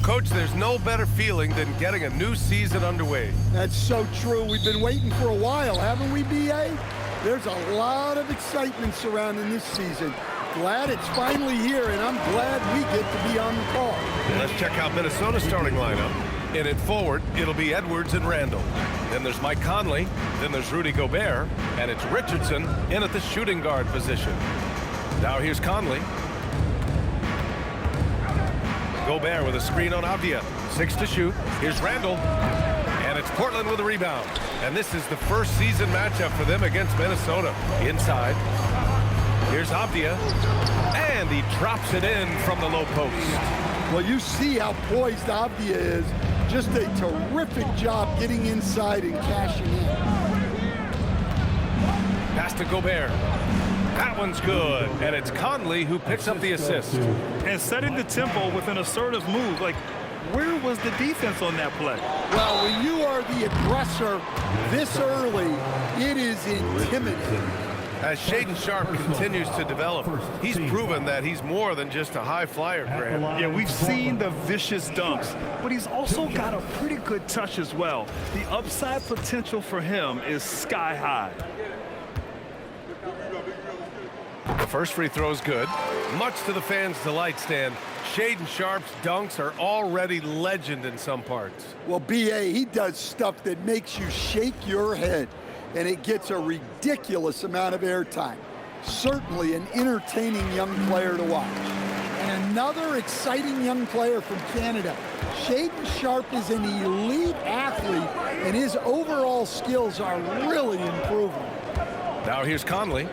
Coach, there's no better feeling than getting a new season underway. That's so true. We've been waiting for a while, haven't we, B.A.? There's a lot of excitement surrounding this season. Glad it's finally here, and I'm glad we get to be on the call. Let's check out Minnesota's starting lineup. In it forward, it'll be Edwards and Randall. Then there's Mike Conley. Then there's Rudy Gobert. And it's Richardson in at the shooting guard position. Now here's Conley. Gobert with a screen on Avdia. 6 to shoot. Here's Randall. And it's Portland with a rebound. And this is the first season matchup for them against Minnesota. Inside. Here's Avdia. And he drops it in from the low post. Well, you see how poised Avdia is. Just a terrific job getting inside and cashing in. Pass to Gobert. That one's good. And it's Conley who picks up the assist. And setting the tempo with an assertive move. Like, where was the defense on that play? Well, when you are the aggressor this early, it is intimidating. As Shaedon Sharpe continues to develop, he's proven that he's more than just a high flyer, Grant. Yeah, we've seen the vicious dunks, but he's also got a pretty good touch as well. The upside potential for him is sky high. The first free throw is good. Much to the fans' delight, Stan, Shaedon Sharpe's dunks are already legend in some parts. Well, B.A., he does stuff that makes you shake your head, and it gets a ridiculous amount of airtime. Certainly an entertaining young player to watch. And another exciting young player from Canada. Shaedon Sharpe is an elite athlete, and his overall skills are really improving. Now here's Conley.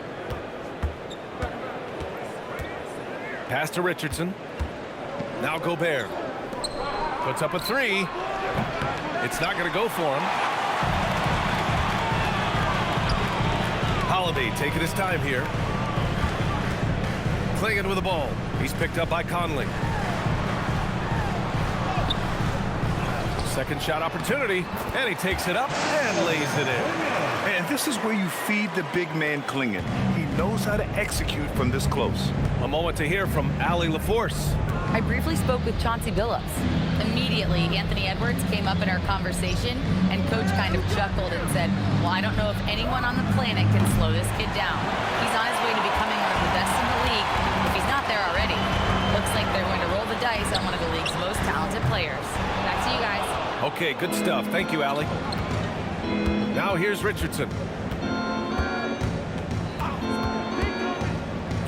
Pass to Richardson. Now Gobert. Puts up a three. It's not going to go for him. Holiday taking his time here. Clinging with the ball. He's picked up by Conley. Second shot opportunity, and he takes it up and lays it in. And this is where you feed the big man clinging. He knows how to execute from this close. A moment to hear from Allie LaForce. I briefly spoke with Chauncey Billups. Immediately, Anthony Edwards came up in our conversation, and Coach kind of chuckled and said, well, I don't know if anyone on the planet can slow this kid down. He's on his way to becoming one of the best in the league, if he's not there already. Looks like they're going to roll the dice on one of the league's most talented players. Back to you guys. Okay, good stuff. Thank you, Allie. Now here's Richardson.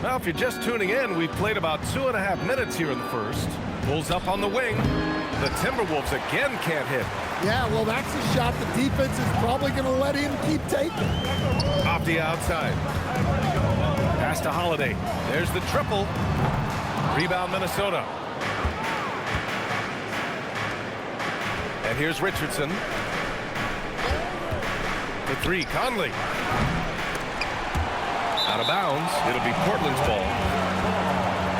Now, if you're just tuning in, we've played about 2.5 minutes here in the first. Bulls up on the wing. The Timberwolves again can't hit. Yeah, well, that's a shot the defense is probably going to let him keep taking. Off the outside. Pass to Holiday. There's the triple. Rebound, Minnesota. And here's Richardson. The three, Conley. Out of bounds. It'll be Portland's ball.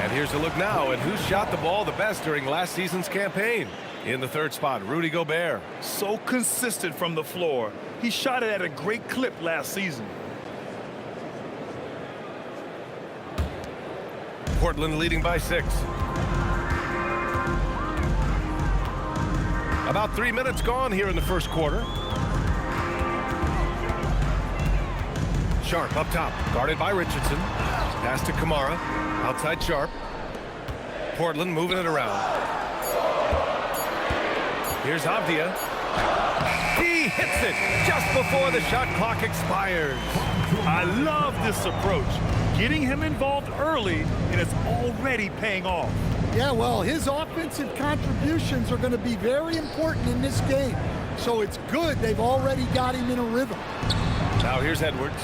And here's a look now at who shot the ball the best during last season's campaign. In the third spot, Rudy Gobert. So consistent from the floor. He shot it at a great clip last season. Portland leading by 6. About 3 minutes gone here in the first quarter. Sharpe up top, guarded by Richardson. Pass to Kamara, outside Sharpe. Portland moving it around. Here's Avdia. He hits it just before the shot clock expires. I love this approach. Getting him involved early, and it's already paying off. Yeah, well, his offensive contributions are going to be very important in this game. So it's good they've already got him in a rhythm. Now here's Edwards.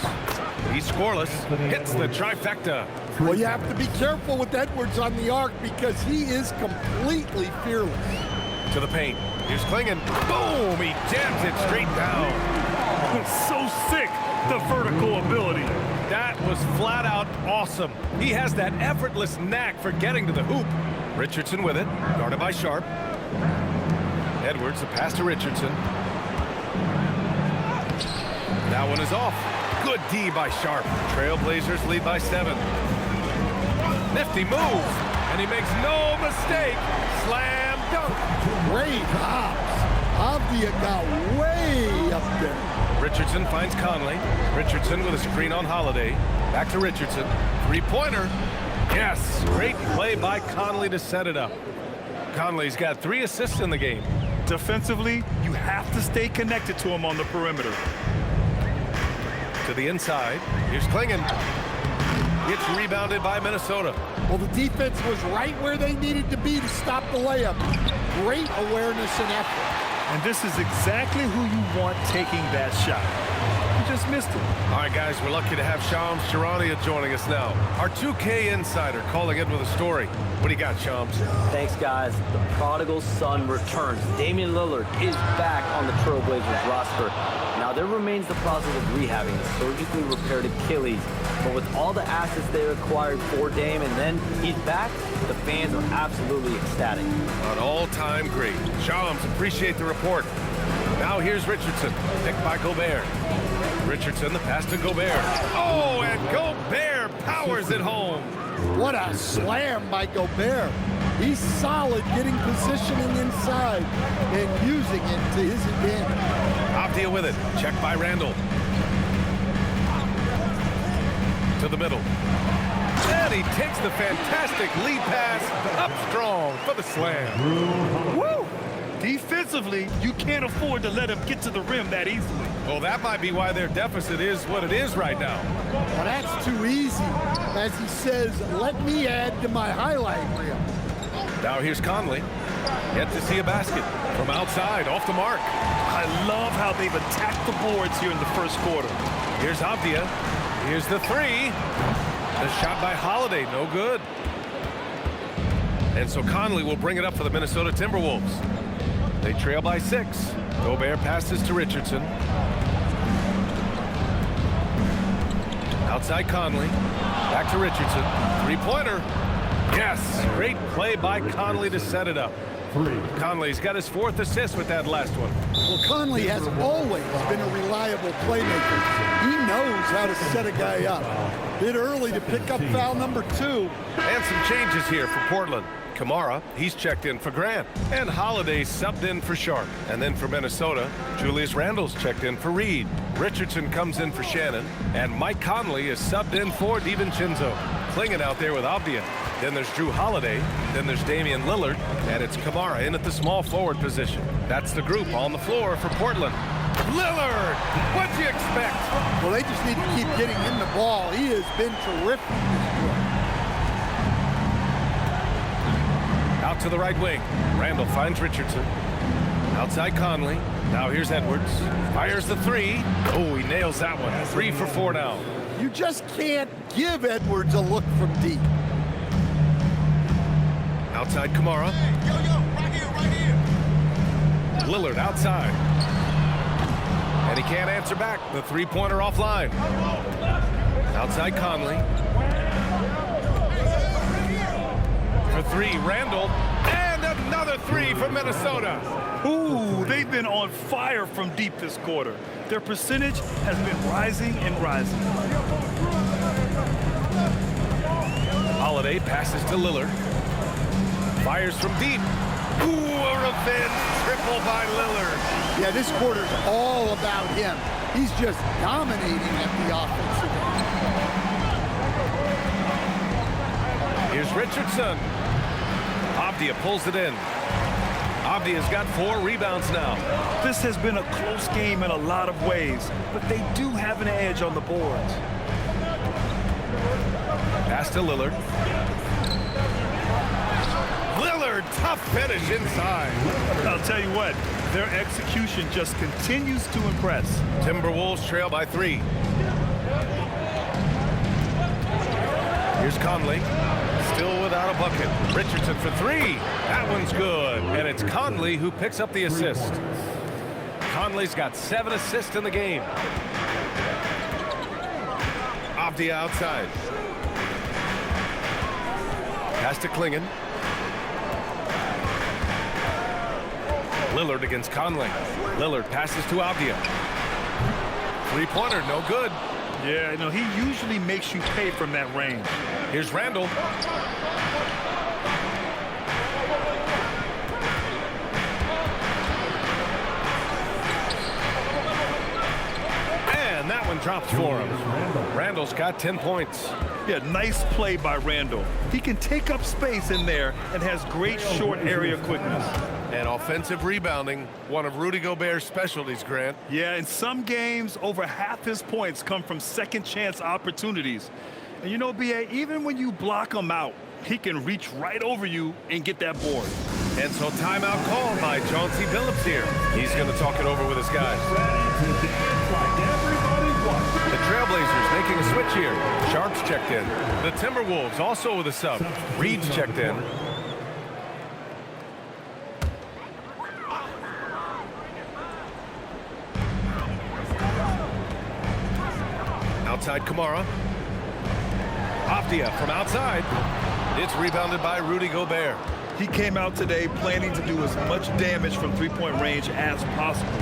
He's scoreless. Hits the trifecta. Well, you have to be careful with Edwards on the arc because he is completely fearless. To the paint. Here's Klingon. Boom! He jams it straight down. So sick, the vertical ability. That was flat out awesome. He has that effortless knack for getting to the hoop. Richardson with it, guarded by Sharpe. Edwards, the pass to Richardson. That one is off. Good D by Sharpe. Trailblazers lead by 7. Nifty move, and he makes no mistake. Slam Great hops. Avdia got way up there. Richardson finds Conley. Richardson with a screen on Holiday. Back to Richardson. Three-pointer. Yes, great play by Conley to set it up. Conley's got 3 assists in the game. Defensively, you have to stay connected to him on the perimeter. To the inside. Here's Klingon. It's rebounded by Minnesota. Well, the defense was right where they needed to be to stop the layup. Great awareness and effort. And this is exactly who you want taking that shot. You just missed it. All right, guys, we're lucky to have Shams Charania joining us now. Our 2K insider calling in with a story. What do you got, Shams? Thanks, guys. The prodigal son returns. Damian Lillard is back on the Trailblazers roster. Now, there remains the process of rehabbing a surgically repaired Achilles. But with all the assets they acquired for Dame and then he's back, the fans are absolutely ecstatic. An all-time great. Shams, appreciate the report. Now here's Richardson, picked by Gobert. Richardson, the pass to Gobert. Oh, and Gobert powers it home. What a slam by Gobert. He's solid getting positioning inside and using it to his advantage. Avdia with it. Checked by Randall. To the middle. And he takes the fantastic lead pass up strong for the slam. Woo! Defensively, you can't afford to let him get to the rim that easily. Well, that might be why their deficit is what it is right now. Well, that's too easy. As he says, let me add to my highlight reel. Now here's Conley. Yet to see a basket from outside, off the mark. I love how they've attacked the boards here in the first quarter. Here's Avdia. Here's the three. The shot by Holiday, no good. And so Conley will bring it up for the Minnesota Timberwolves. They trail by 6. Gobert passes to Richardson. Outside Conley. Back to Richardson. Three-pointer. Yes, great play by Conley to set it up. Conley's got his 4th assist with that last one. Well, Conley has always been a reliable playmaker. He knows how to set a guy up. Bit early to pick up foul number 2. And some changes here for Portland. Kamara, he's checked in for Grant. And Holiday subbed in for Sharp. And then for Minnesota, Julius Randle's checked in for Reed. Richardson comes in for Shannon. And Mike Conley is subbed in for DiVincenzo. Klingon out there with Avdia. Then there's Drew Holiday. Then there's Damian Lillard. And it's Kamara in at the small forward position. That's the group on the floor for Portland. Lillard! What'd you expect? Well, they just need to keep getting him the ball. He has been terrific this year. Out to the right wing. Randall finds Richardson. Outside Conley. Now here's Edwards. Fires the 3. Oh, he nails that one. 3 for 4 now. You just can't give Edwards a look from deep. Outside Kamara. Right here. Lillard outside. And he can't answer back. The three-pointer offline. Outside Conley. For 3, Randall. And another 3 for Minnesota. Ooh, they've been on fire from deep this quarter. Their percentage has been rising and rising. Holiday passes to Lillard. Fires from deep. Ooh, a revenge triple by Lillard. Yeah, this quarter's all about him. He's just dominating at the offensive end. Here's Richardson. Avdia pulls it in. Avdia's got 4 rebounds now. This has been a close game in a lot of ways, but they do have an edge on the boards. Pass to Lillard. Lillard, tough finish inside. I'll tell you what, their execution just continues to impress. Timberwolves trail by 3. Here's Conley. Still without a bucket. Richardson for 3. That one's good. And it's Conley who picks up the assist. Conley's got 7 assists in the game. Avdia outside. Pass to Klingon. Lillard against Conley. Lillard passes to Avdia. Three-pointer, no good. Yeah, you know, he usually makes you pay from that range. Here's Randall. one drops for him. Randall's got 10 points. Yeah, nice play by Randall. He can take up space in there and has great short area quickness. And offensive rebounding, one of Rudy Gobert's specialties, Grant. Yeah, in some games, over half his points come from second chance opportunities. And you know, B.A., even when you block him out, he can reach right over you and get that board. And so timeout called by Chauncey Billups here. He's going to talk it over with his guys. The Trailblazers making a switch here. Sharp's checked in. The Timberwolves also with a sub. Reed's checked in. Outside Kamara. Avdia from outside. It's rebounded by Rudy Gobert. He came out today planning to do as much damage from three-point range as possible.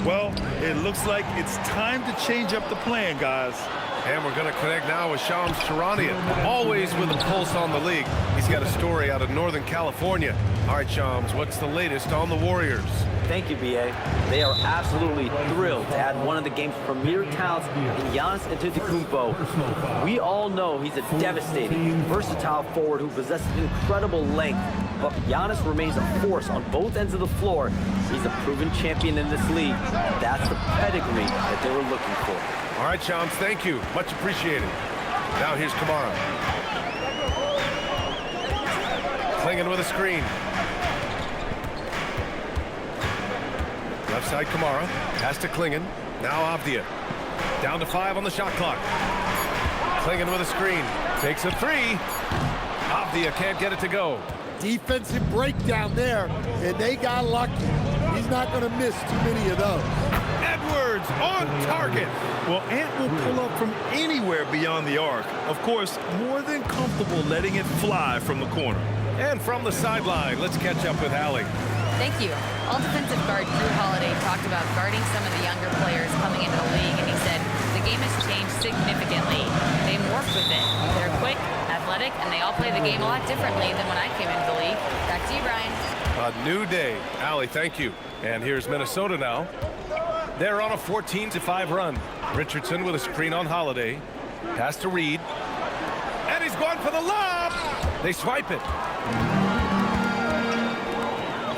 Well, it looks like it's time to change up the plan, guys. And we're going to connect now with Shams Charania, always with a pulse on the league. He's got a story out of Northern California. All right, Shams, what's the latest on the Warriors? Thank you, B.A. They are absolutely thrilled to add one of the game's premier talents in Giannis Antetokounmpo. We all know he's a devastating, versatile forward who possesses incredible length, but Giannis remains a force on both ends of the floor. He's a proven champion in this league. That's the pedigree that they were looking for. All right, Shams, thank you. Much appreciated. Now here's Kamara. Clinging with a screen. Left side Kamara. Pass to Klingon. Now Avdia. Down to 5 on the shot clock. Klingon with a screen. Takes a 3. Avdia can't get it to go. Defensive breakdown there, and they got lucky. He's not going to miss too many of those. Edwards on target. Well, Ant will pull up from anywhere beyond the arc. Of course, more than comfortable letting it fly from the corner. And from the sideline, let's catch up with Allie. Thank you. All defensive guard Drew Holiday talked about guarding some of the younger players coming into the league, and he said the game has changed significantly. They morphed with it. They're quick, athletic, and they all play the game a lot differently than when I came into the league. Back to you, Brian. A new day. Allie, thank you. And here's Minnesota now. They're on a 14-5 run. Richardson with a screen on Holiday. Pass to Reed. And he's going for the lob. They swipe it.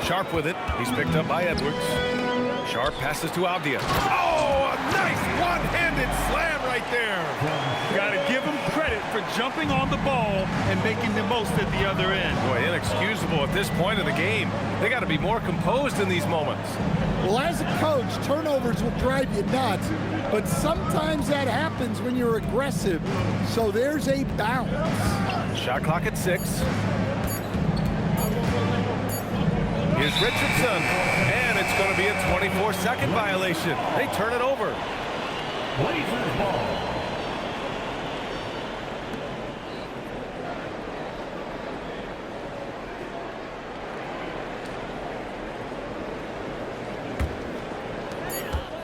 Sharp with it. He's picked up by Edwards. Sharp passes to Avdia. Oh, a nice one-handed slam right there. Got to give him credit for jumping on the ball and making the most at the other end. Boy, inexcusable at this point of the game. They got to be more composed in these moments. Well, as a coach, turnovers will drive you nuts, but sometimes that happens when you're aggressive. So there's a balance. Shot clock at 6. Here's Richardson, and it's going to be a 24-second violation. They turn it over. Blazers ball.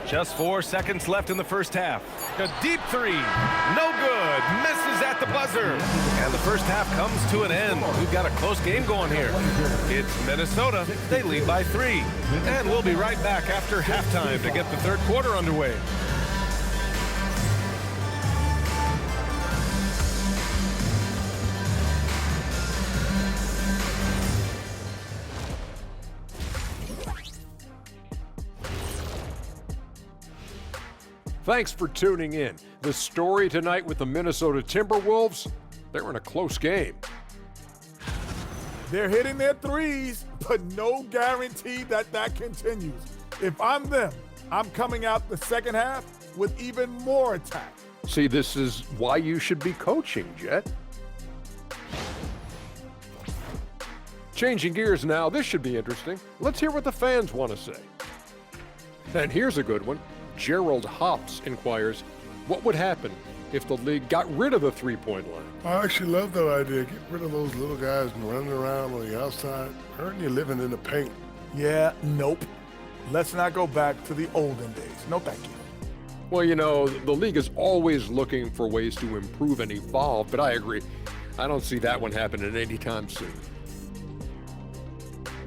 Just 4 seconds left in the first half. A deep 3, no good, misses at the buzzer. And the first half comes to an end. We've got a close game going here. It's Minnesota, they lead by 3. And we'll be right back after halftime to get the third quarter underway. Thanks for tuning in. The story tonight with the Minnesota Timberwolves, they're in a close game. They're hitting their threes, but no guarantee that that continues. If I'm them, I'm coming out the second half with even more attack. See, this is why you should be coaching, Jet. Changing gears now, this should be interesting. Let's hear what the fans want to say. And here's a good one. Gerald Hops inquires, what would happen if the league got rid of the three-point line? I actually love that idea. Get rid of those little guys running around on the outside, hurting you living in the paint. Yeah, nope. Let's not go back to the olden days. No, thank you. Well, you know, the league is always looking for ways to improve and evolve, but I agree. I don't see that one happening anytime soon.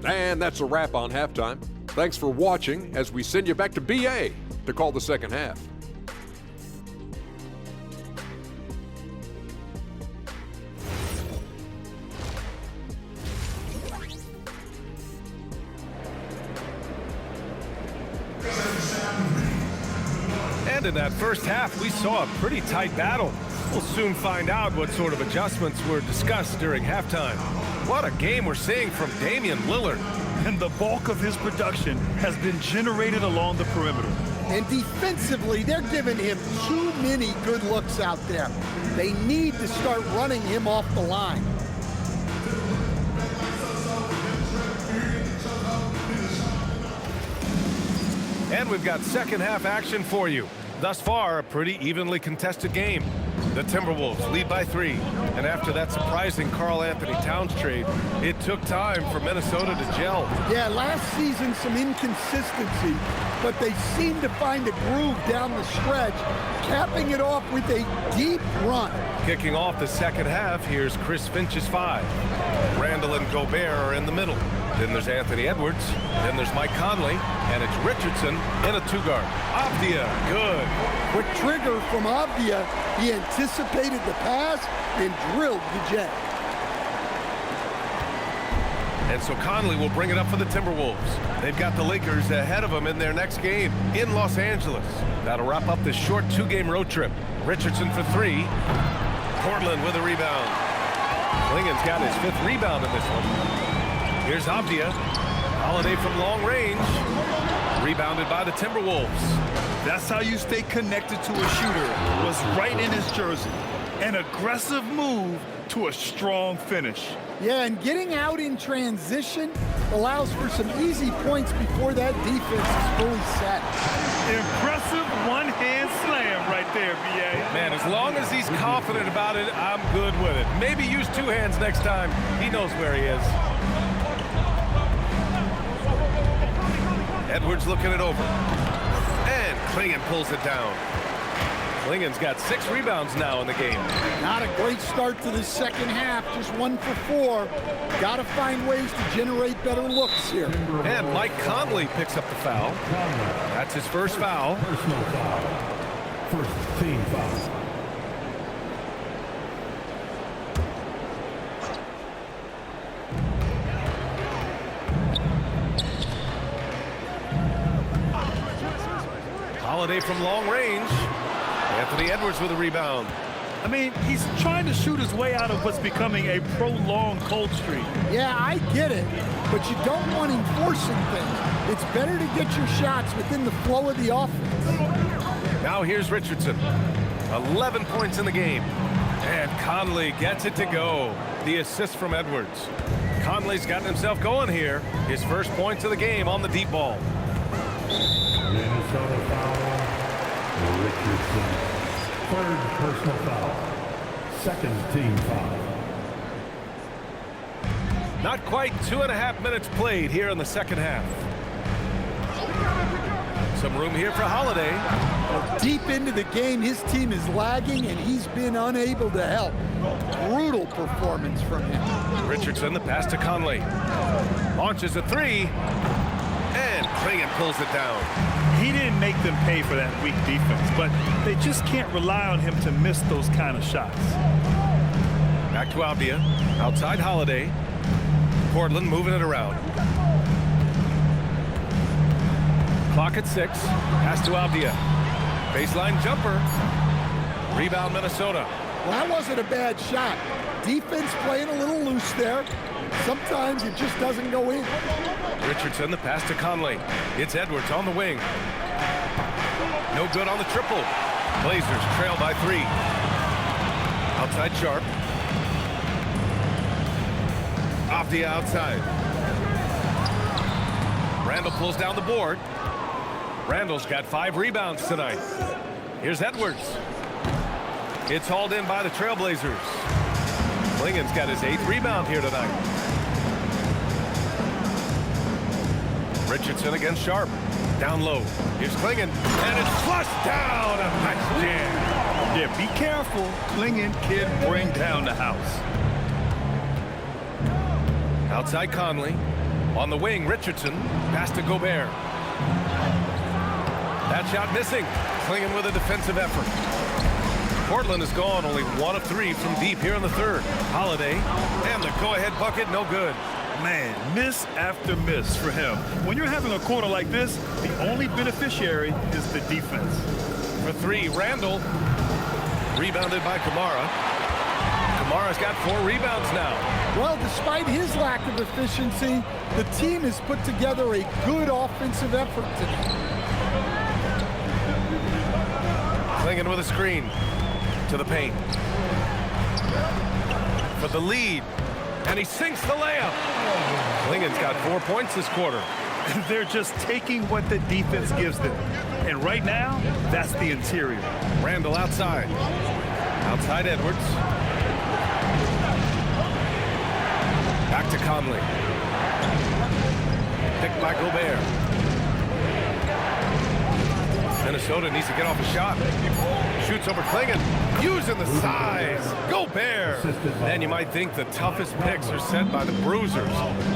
And that's a wrap on halftime. Thanks for watching as we send you back to BA to call the second half. And in that first half, we saw a pretty tight battle. We'll soon find out what sort of adjustments were discussed during halftime. What a game we're seeing from Damian Lillard. And the bulk of his production has been generated along the perimeter. And defensively, they're giving him too many good looks out there. They need to start running him off the line. And we've got second half action for you. Thus far, a pretty evenly contested game. The Timberwolves lead by 3. And after that surprising Karl Anthony Towns trade, it took time for Minnesota to gel. Yeah, last season some inconsistency, but they seem to find a groove down the stretch, capping it off with a deep run. Kicking off the second half, here's Chris Finch's 5. Randall and Gobert are in the middle. Then there's Anthony Edwards. Then there's Mike Conley. And it's Richardson in a 2-guard. Avdia, good. Quick trigger from Avdia. He anticipated the pass and drilled the jet. And so Conley will bring it up for the Timberwolves. They've got the Lakers ahead of them in their next game in Los Angeles. That'll wrap up this short 2-game road trip. Richardson for 3. Portland with a rebound. Klingen's got his 5th rebound in this one. Here's Avdia. Holiday from long range. Rebounded by the Timberwolves. That's how you stay connected to a shooter. Was right in his jersey. An aggressive move to a strong finish. Yeah, and getting out in transition allows for some easy points before that defense is fully set. Impressive one-hand slam right there, B.A. Man, as long as he's confident about it, I'm good with it. Maybe use 2 hands next time. He knows where he is. Edwards looking it over. And Klingen pulls it down. Klingen's got 6 rebounds now in the game. Not a great start to the second half, just 1 for 4. Got to find ways to generate better looks here. And Mike Conley picks up the foul. That's his first foul. Personal foul. First team foul. Holiday from long range. Anthony Edwards with a rebound. I mean, he's trying to shoot his way out of what's becoming a prolonged cold streak. Yeah, I get it, but you don't want him forcing things. It's better to get your shots within the flow of the offense. Now here's Richardson. 11 points in the game. And Conley gets it to go. The assist from Edwards. Conley's gotten himself going here. His first points of the game on the deep ball. Minnesota foul. Richardson. 3rd personal foul. 2nd team foul. Not quite 2.5 minutes played here in the second half. Some room here for Holiday. Deep into the game, his team is lagging, and he's been unable to help. Brutal performance from him. Richardson, the pass to Conley. Launches a 3. And Klingen pulls it down. He didn't make them pay for that weak defense, but they just can't rely on him to miss those kind of shots. Back to Avdia. Outside Holiday. Portland moving it around. Clock at 6. Pass to Avdia. Baseline jumper. Rebound Minnesota. Well, that wasn't a bad shot. Defense playing a little loose there. Sometimes it just doesn't go in. Richardson, the pass to Conley. It's Edwards on the wing. No good on the triple. Blazers trail by 3. Outside Sharp. Off the outside. Randall pulls down the board. Randall's got 5 rebounds tonight. Here's Edwards. It's hauled in by the Trailblazers. Klingen's got his 8th rebound here tonight. Richardson against Sharp. Down low. Here's Klingen. And it's flushed down. A nice jam. Yeah, be careful. Klingen can bring down the house. Outside Conley. On the wing, Richardson. Pass to Gobert. That shot missing. Klingen with a defensive effort. Portland has gone only 1 of 3 from deep here in the 3rd. Holiday. And the go-ahead bucket, no good. Man, miss after miss for him. When you're having a quarter like this, the only beneficiary is the defense. For three, Randall. Rebounded by Kamara. Kamara's got 4 rebounds now. Well, despite his lack of efficiency, the team has put together a good offensive effort today. Clingan with a screen to the paint. For the lead. And he sinks the layup. Clingan's got 4 points this quarter. They're just taking what the defense gives them. And right now, that's the interior. Randall outside. Outside Edwards. Back to Conley. Picked by Gobert. Minnesota needs to get off a shot. Shoots over Clingan. Using the size. Gobert. And you might think the toughest picks are set by the bruisers.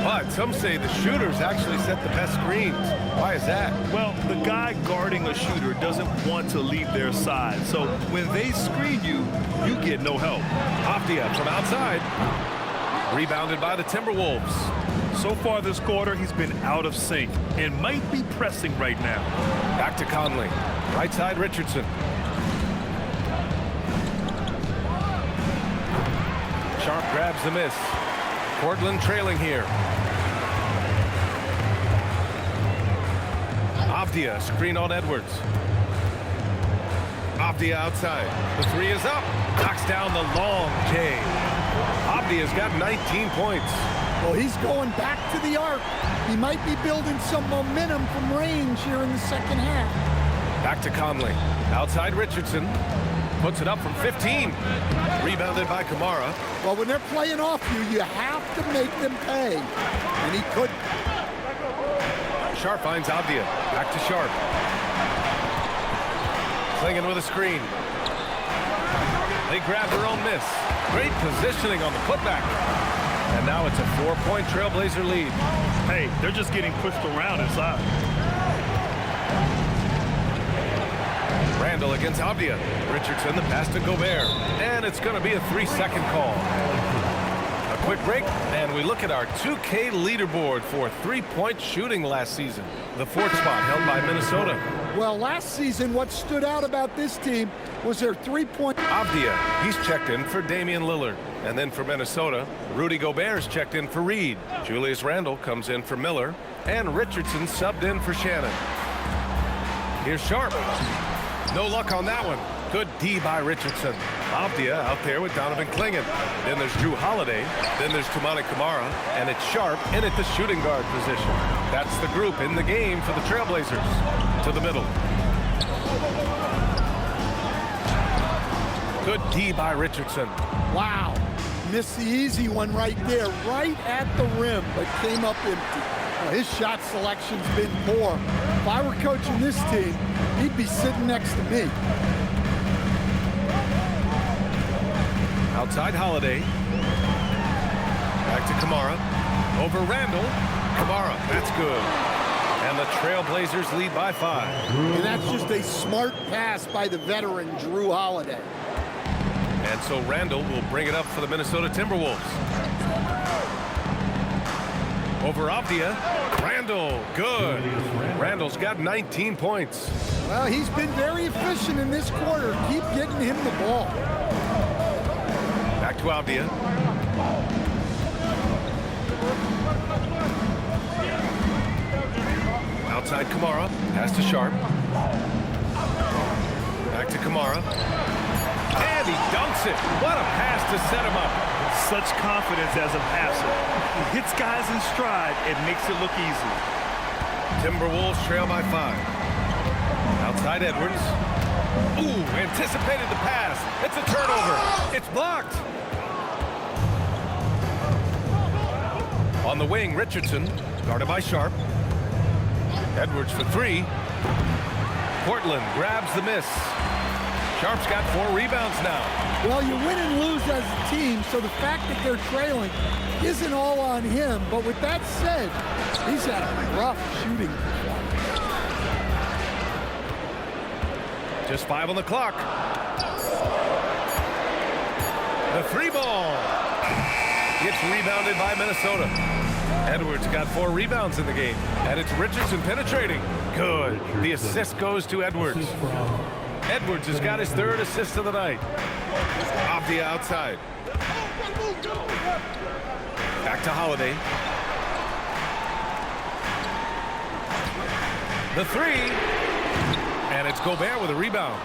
But some say the shooters actually set the best screens. Why is that? Well, the guy guarding a shooter doesn't want to leave their side. So when they screen you, you get no help. Avdia from outside. Rebounded by the Timberwolves. So far this quarter, he's been out of sync and might be pressing right now. Back to Conley. Right side Richardson. Sharp grabs the miss. Portland trailing here. Avdia screen on Edwards. Avdia outside. The 3 is up. Knocks down the long J. Avdia's got 19 points. Well, he's going back to the arc. He might be building some momentum from range here in the second half. Back to Conley. Outside Richardson. Puts it up from 15. Rebounded by Kamara. Well, when they're playing off you, you have to make them pay. And he couldn't. Sharp finds Avdia. Back to Sharp. Clingan with a screen. They grab their own miss. Great positioning on the putback. And now it's a 4-point Trailblazer lead. Hey, they're just getting pushed around inside. Randall against Avdia. Richardson, the pass to Gobert. And it's going to be a 3-second call. A quick break, and we look at our 2K leaderboard for 3-point shooting last season. The 4th spot held by Minnesota. Well, last season, what stood out about this team was their 3-point. Avdia, he's checked in for Damian Lillard. And then for Minnesota, Rudy Gobert's checked in for Reed. Julius Randle comes in for Miller. And Richardson subbed in for Shannon. Here's Sharp. No luck on that one. Good D by Richardson. Avdia out there with Donovan Clingan. Then there's Drew Holiday. Then there's Toumani Kamara. And it's Sharp in at the shooting guard position. That's the group in the game for the Trailblazers. To the middle. Good D by Richardson. Wow. Missed the easy one right there, right at the rim, but came up empty. Well, his shot selection's been poor. If I were coaching this team, he'd be sitting next to me. Outside Holiday. Back to Kamara. Over Randall. Kamara, that's good. And the Trailblazers lead by 5. And that's just a smart pass by the veteran, Drew Holiday. And so Randall will bring it up for the Minnesota Timberwolves. Over Avdia. Randall, good. Randall's got 19 points. Well, he's been very efficient in this quarter. Keep getting him the ball. Back to Avdia. Outside Kamara. Pass to Sharp. Back to Kamara. And he dunks it. What a pass to set him up. Such confidence as a passer. He hits guys in stride and makes it look easy. Timberwolves trail by 5. Outside Edwards. Ooh, anticipated the pass. It's a turnover. It's blocked. On the wing, Richardson, guarded by Sharp. Edwards for 3. Portland grabs the miss. Sharp's got 4 rebounds now. Well, you win and lose as a team, so the fact that they're trailing isn't all on him. But with that said, he's had a rough shooting performance. Just 5 on the clock. The 3 ball gets rebounded by Minnesota. Edwards got 4 rebounds in the game. And it's Richardson penetrating. Good. The assist goes to Edwards. Edwards has got his third assist of the night. Off the outside. Back to Holiday. The three. And it's Gobert with a rebound.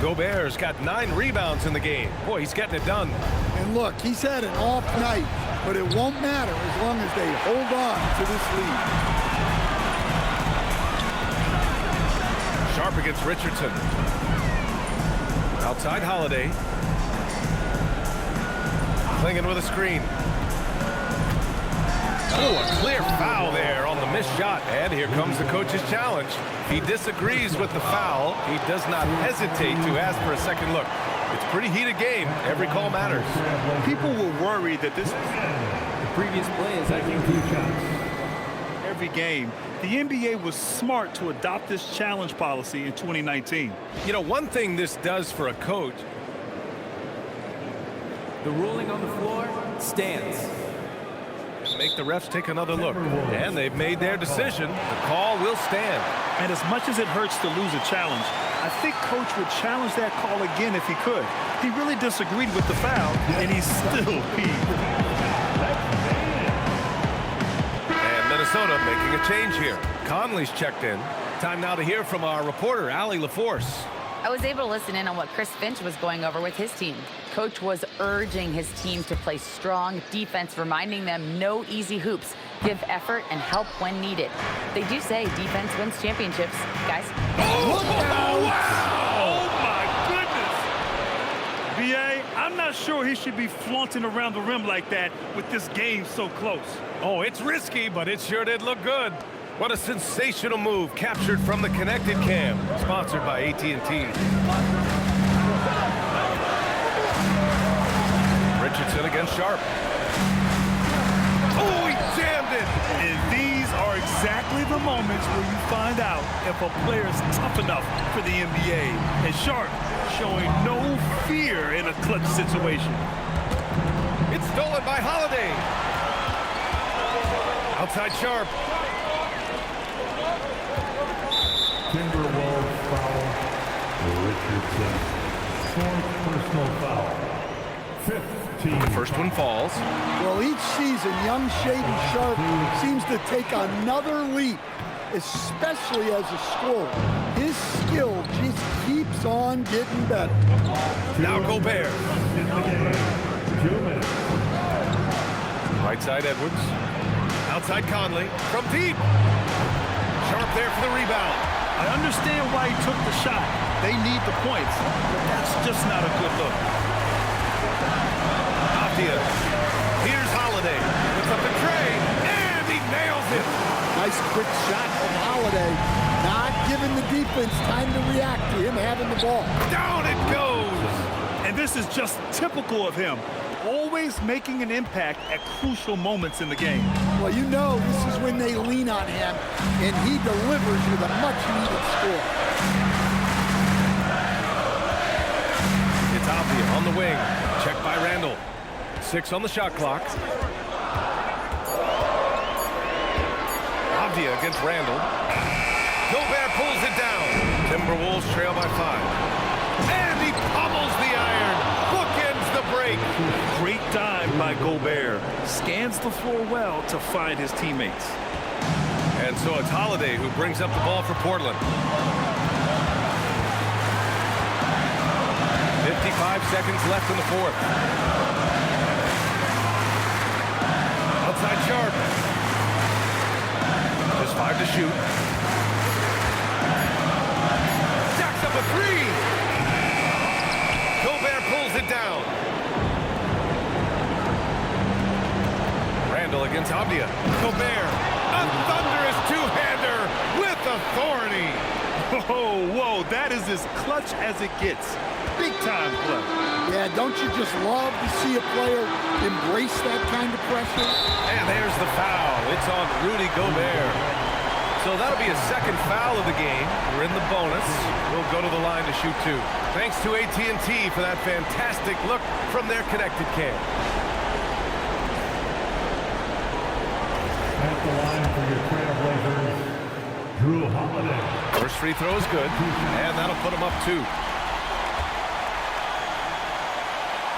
Gobert's got 9 rebounds in the game. Boy, he's getting it done. And look, he's had an off night, but it won't matter as long as they hold on to this lead. Sharp against Richardson. Outside Holiday. Clinging with a screen. Oh, a clear foul there on the missed shot. And here comes the coach's challenge. He disagrees with the foul. He does not hesitate to ask for a second look. It's a pretty heated game. Every call matters. People were worried that this The previous play is actually 2 shots. every game. The NBA was smart to adopt this challenge policy in 2019. You know, one thing this does for a coach. The ruling on the floor stands. Make the refs take another look. And they've made their decision. The call will stand. And as much as it hurts to lose a challenge, I think Coach would challenge that call again if he could. He really disagreed with the foul, and he's still peeved. And Minnesota making a change here. Conley's checked in. Time now to hear from our reporter, Allie LaForce. I was able to listen in on what Chris Finch was going over with his team. Coach was urging his team to play strong defense, reminding them no easy hoops, give effort, and help when needed. They do say defense wins championships, guys. Oh, my goodness! B.A., I'm not sure he should be flaunting around the rim like that with this game so close. Oh, it's risky, but it sure did look good. What a sensational move captured from the connected cam, sponsored by AT&T. Richardson against Sharp. Oh, he jammed it! And these are exactly the moments where you find out if a player is tough enough for the NBA. And Sharp showing no fear in a clutch situation. It's stolen by Holiday. Outside Sharp. Timberwolves foul. Richardson. 4th personal foul. 15. The first one falls. Well, each season, young Shaden Sharp seems to take another leap, especially as a scorer. His skill just keeps on getting better. Now Gobert. In the game. 2 minutes. Right side Edwards. Outside Conley. From deep. Sharp there for the rebound. I understand why he took the shot. They need the points, but that's just not a good look. Avdia. Here's Holiday. Puts up the tray, and he nails it. Nice quick shot from Holiday. Not giving the defense time to react to him having the ball. Down it goes. And this is just typical of him. Always making an impact at crucial moments in the game. Well, you know this is when they lean on him, and he delivers with a much-needed score. It's Avdia on the wing. Checked by Randall. 6 on the shot clock. Avdia against Randall. Gobert pulls it down. Timberwolves trail by 5. And he pummels the iron. Bookends the break. Great dive by Gobert. Scans the floor well to find his teammates. And so it's Holiday who brings up the ball for Portland. 55 seconds left in the 4th. Outside Sharp. Just 5 to shoot. Jacks up a 3. Gobert pulls it down. Randall against Avdia. Gobert. A thunderous two-hander with authority. Oh, whoa, that is as clutch as it gets. Big time play. Yeah, don't you just love to see a player embrace that kind of pressure? And there's the foul. It's on Rudy Gobert. So that'll be a second foul of the game. We're in the bonus. We'll go to the line to shoot 2. Thanks to AT&T for that fantastic look from their connected cam. At the line for your Trailblazers, Drew Holiday. First free throw is good, and that'll put him up 2.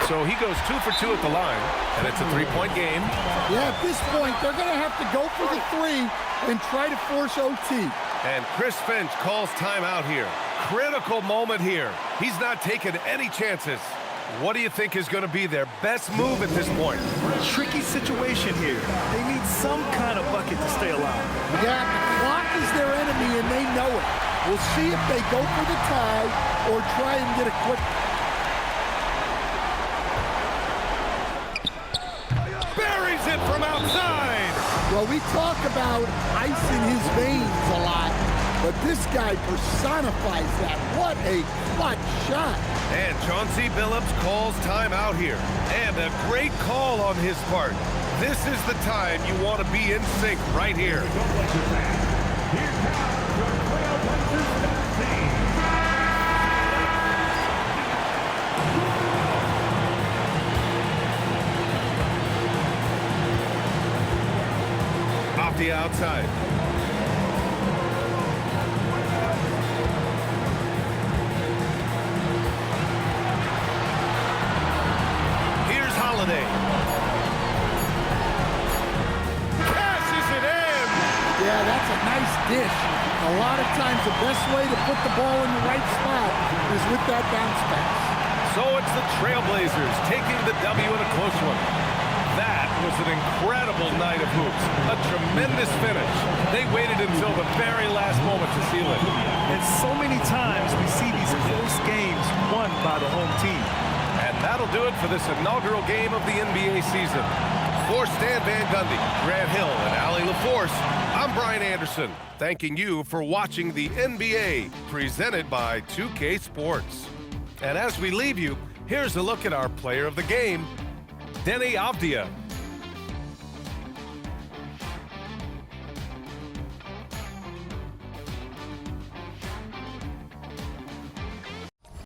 So he goes 2 for 2 at the line, and it's a 3-point game. Yeah, at this point, they're going to have to go for the 3 and try to force OT. And Chris Finch calls timeout here. Critical moment here. He's not taking any chances. What do you think is going to be their best move at this point? Tricky situation here. They need some kind of bucket to stay alive. Yeah, the clock is their enemy, and they know it. We'll see if they go for the tie or try and get a quick. Buries it from outside. Well, we talk about ice in his veins a lot, but this guy personifies that. What a clutch shot. And Chauncey Billups calls timeout here. And a great call on his part. This is the time you want to be in sync right here. Here comes your Trailblazers team. Off the outside. Here's Holiday. Passes it in. Yeah, that's a nice dish. A lot of times the best way to put the ball in the right spot is with that bounce pass. So it's the Trailblazers taking the W in a close one. That was an incredible night of hoops. A tremendous finish. They waited until the very last moment to seal it. And so many times we see these close games won by the home team. And that'll do it for this inaugural game of the NBA season. For Stan Van Gundy, Grant Hill, and Allie LaForce, I'm Brian Anderson, thanking you for watching the NBA, presented by 2K Sports. And as we leave you, here's a look at our player of the game, Denny Avdia.